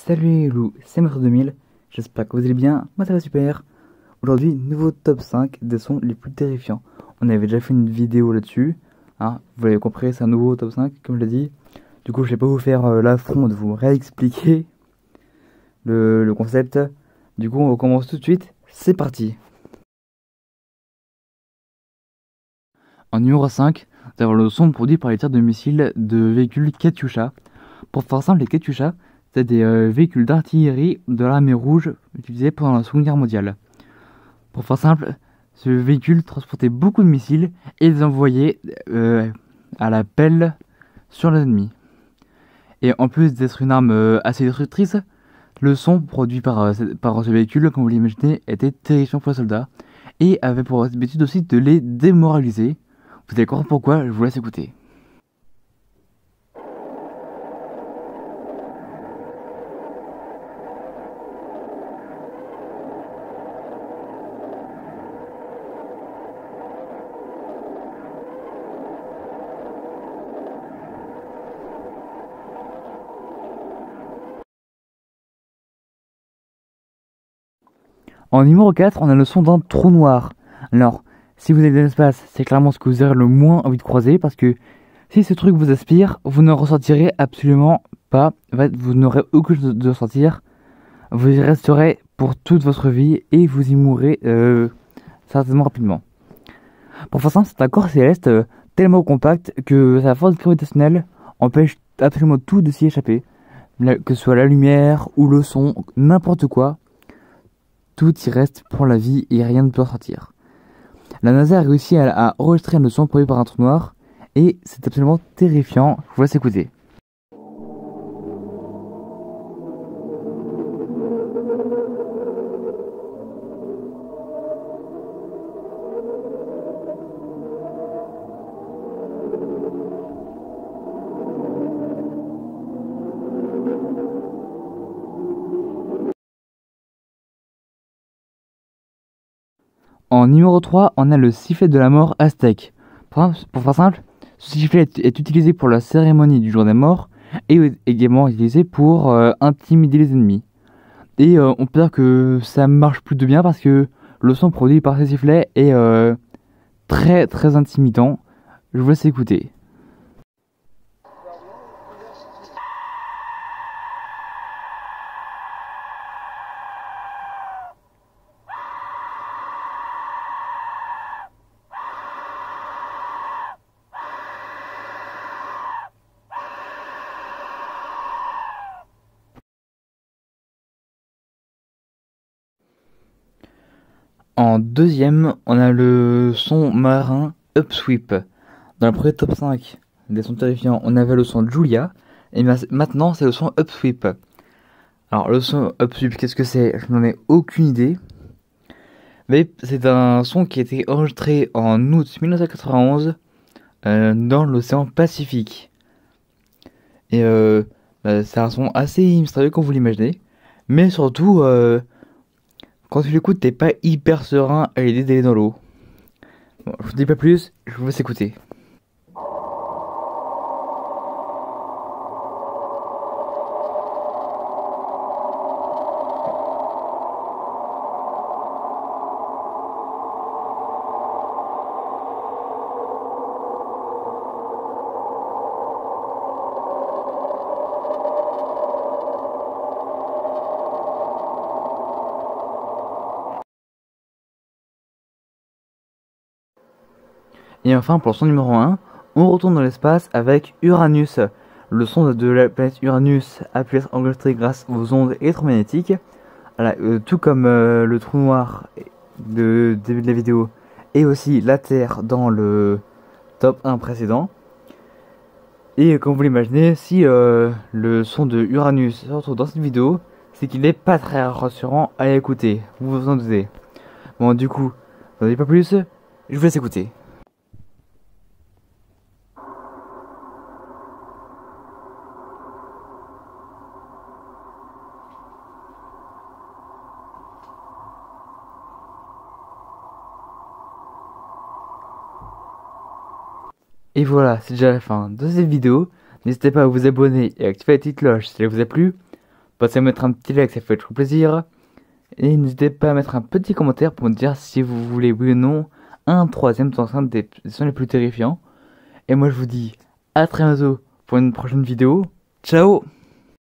Salut les loups, c'est Maître 2000, j'espère que vous allez bien, moi ça va super. Aujourd'hui, nouveau top 5 des sons les plus terrifiants. On avait déjà fait une vidéo là-dessus, hein, vous l'avez compris, c'est un nouveau top 5 comme je l'ai dit. Du coup je vais pas vous faire l'affront de vous réexpliquer le concept. Du coup on recommence tout de suite, c'est parti. En numéro 5, nous avons le son produit par les tirs de missiles de véhicules Katyusha. Pour faire simple, les Katyusha, c'est des véhicules d'artillerie de l'armée rouge utilisés pendant la Seconde Guerre mondiale. Pour faire simple, ce véhicule transportait beaucoup de missiles et les envoyait à la pelle sur l'ennemi. Et en plus d'être une arme assez destructrice, le son produit par ce véhicule, comme vous l'imaginez, était terrifiant pour les soldats et avait pour habitude aussi de les démoraliser. Vous allez comprendre pourquoi, je vous laisse écouter. En numéro 4, on a le son d'un trou noir. Alors, si vous êtes dans l'espace, c'est clairement ce que vous aurez le moins envie de croiser, parce que si ce truc vous aspire, vous ne ressentirez absolument pas, en fait, vous n'aurez aucune chose de ressentir, vous y resterez pour toute votre vie et vous y mourrez certainement rapidement. Pour faire simple, c'est un corps céleste tellement compact que sa force gravitationnelle empêche absolument tout de s'y échapper, que ce soit la lumière ou le son, n'importe quoi. Tout y reste pour la vie et rien ne peut sortir. La NASA a réussi à enregistrer le son produit par un trou noir et c'est absolument terrifiant. Je vous laisse écouter. En numéro 3, on a le sifflet de la mort aztèque. Pour faire simple, ce sifflet est utilisé pour la cérémonie du jour des morts et également utilisé pour intimider les ennemis. Et on peut dire que ça marche plutôt bien parce que le son produit par ces sifflets est très très intimidant. Je vous laisse écouter. En deuxième, on a le son marin Upsweep. Dans le premier top 5 des sons terrifiants, on avait le son Julia, et maintenant c'est le son Upsweep. Alors le son Upsweep, qu'est-ce que c'est? Je n'en ai aucune idée. Mais c'est un son qui a été enregistré en août 1991 dans l'océan Pacifique. Et c'est un son assez mystérieux comme vous l'imaginez. Mais surtout, quand tu l'écoutes, t'es pas hyper serein à l'idée d'aller dans l'eau. Bon, je vous dis pas plus, je vous laisse écouter. Et enfin, pour le son numéro 1, on retourne dans l'espace avec Uranus. Le son de la planète Uranus a pu être enregistré grâce aux ondes électromagnétiques, tout comme le trou noir de début de la vidéo, et aussi la Terre dans le top 1 précédent. Et comme vous l'imaginez, si le son de Uranus se retrouve dans cette vidéo, c'est qu'il n'est pas très rassurant à écouter, vous vous en doutez. Bon, du coup, n'en dites pas plus, je vous laisse écouter. Et voilà, c'est déjà la fin de cette vidéo. N'hésitez pas à vous abonner et à activer la petite cloche si elle vous a plu. Passez à mettre un petit like, ça fait trop plaisir. Et n'hésitez pas à mettre un petit commentaire pour me dire si vous voulez oui ou non un troisième enceinte des sons les plus terrifiants. Et moi je vous dis à très bientôt pour une prochaine vidéo. Ciao!